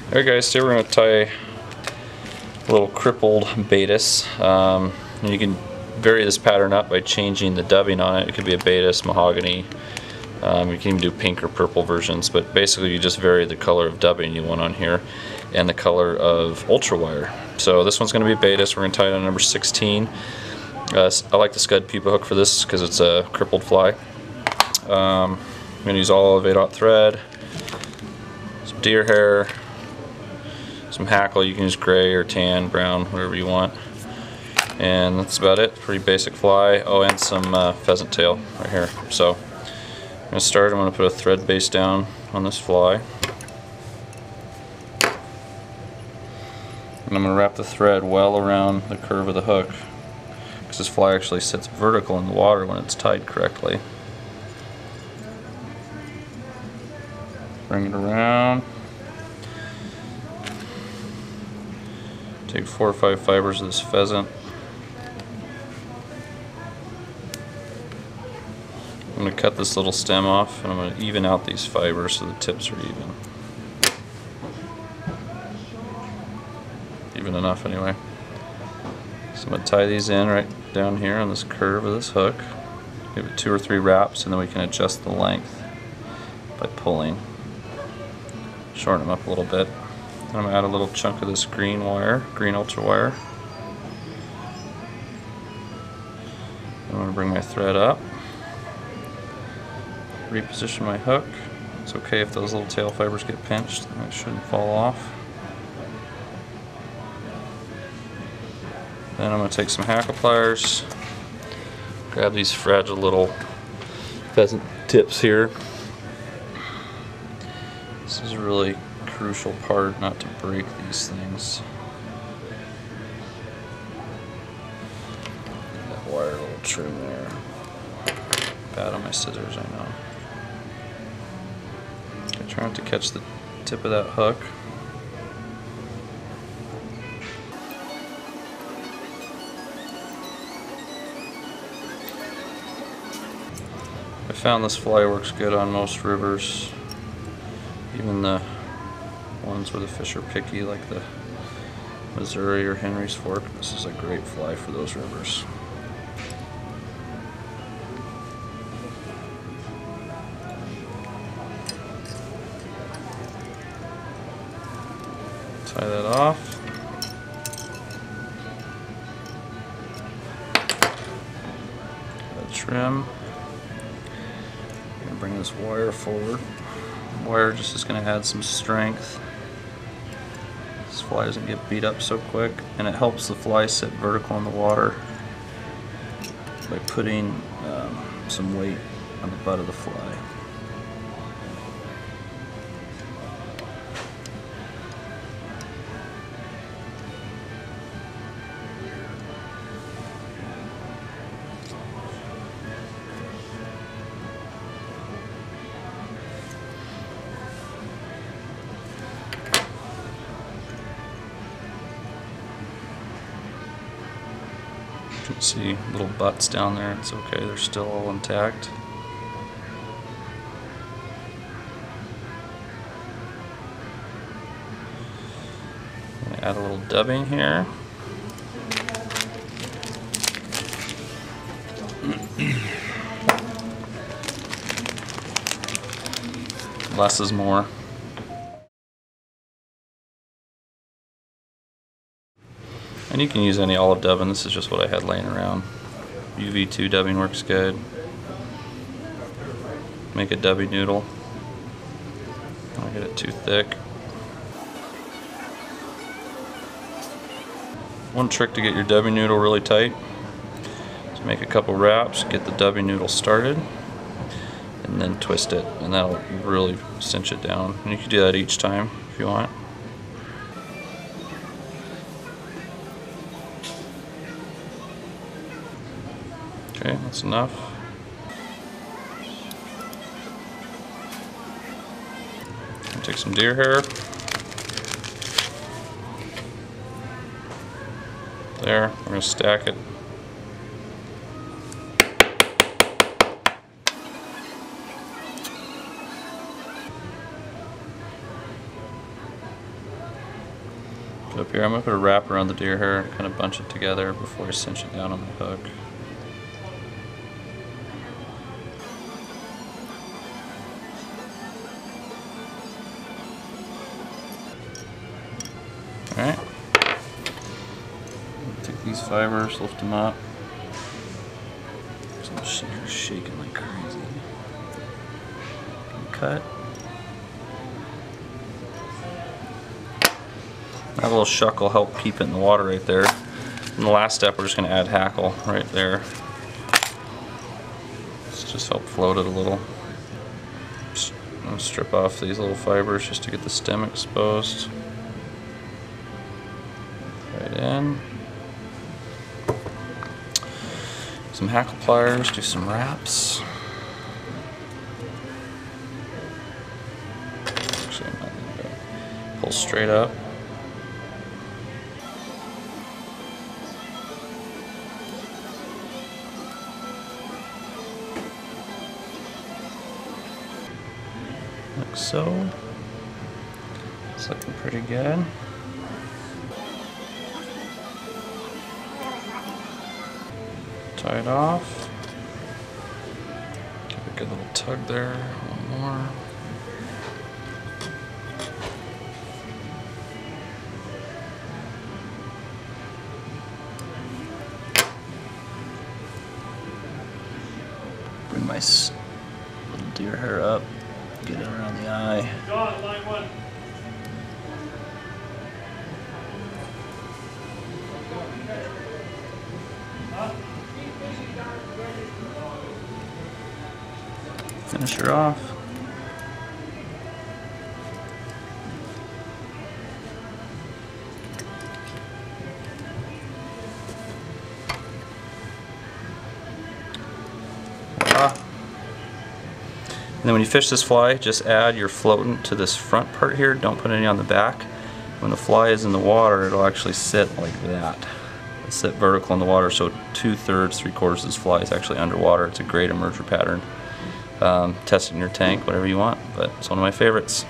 Alright guys, today we're going to tie a little crippled Baetis. And you can vary this pattern up by changing the dubbing on it. It could be a Baetis, mahogany. You can even do pink or purple versions, but basically you just vary the color of dubbing you want on here and the color of ultra wire. So this one's going to be Baetis. We're going to tie it on number 16. I like the scud pupa hook for this because it's a crippled fly. I'm going to use all of 8/0 thread, some deer hair, some hackle. You can use gray or tan, brown, whatever you want. And that's about it. Pretty basic fly. Oh, and some pheasant tail right here. So I'm going to start. I'm going to put a thread base down on this fly. And I'm going to wrap the thread well around the curve of the hook, because this fly actually sits vertical in the water when it's tied correctly. Bring it around. Take 4 or 5 fibers of this pheasant. I'm going to cut this little stem off, and I'm going to even out these fibers so the tips are even. Even enough anyway. So I'm going to tie these in right down here on this curve of this hook. Give it 2 or 3 wraps, and then we can adjust the length by pulling. Shorten them up a little bit. I'm going to add a little chunk of this green wire, green ultra wire. I'm going to bring my thread up, reposition my hook. It's okay if those little tail fibers get pinched, it shouldn't fall off. Then I'm going to take some hackle pliers, grab these fragile little pheasant tips here. This is a really crucial part, not to break these things. That wire a little trim there. Bad on my scissors, I know. Okay, try not to catch the tip of that hook. I found this fly works good on most rivers, even the ones where the fish are picky, like the Missouri or Henry's Fork. This is a great fly for those rivers. Tie that off. Got a trim. I'm gonna bring this wire forward. The wire just is going to add some strength. This fly doesn't get beat up so quick, and it helps the fly sit vertical in the water by putting some weight on the butt of the fly. You can see little butts down there. It's okay, they're still all intact. I'm going to add a little dubbing here. Less is more. And you can use any olive dubbing. This is just what I had laying around. UV2 dubbing works good. Make a dubbing noodle. Don't get it too thick. One trick to get your dubbing noodle really tight is make a couple wraps, get the dubbing noodle started, and then twist it, and that'll really cinch it down. And you can do that each time if you want. Okay, that's enough. Take some deer hair. There, we're going to stack it. Up here, I'm going to put a wrap around the deer hair and kind of bunch it together before I cinch it down on the hook. Alright. Take these fibers, lift them up. Some shaker's shaking like crazy. Cut. That little shuck will help keep it in the water right there. In the last step, we're just going to add hackle right there. Let's just help float it a little. I'll strip off these little fibers just to get the stem exposed. Right in. Some hackle pliers, do some wraps. Actually, I'm not going to pull straight up. Like so. It's looking pretty good. Tie it off. Give it a good little tug there. One more. Bring my little deer hair up. Get it around the eye. John, line one. Finish her off. Voila. And then when you fish this fly, just add your floatant to this front part here. Don't put any on the back. When the fly is in the water, it'll actually sit like that. It'll sit vertical in the water, so 2/3, 3/4 of this fly is actually underwater. It's a great emerger pattern. Test it in your tank, whatever you want, but it's one of my favorites.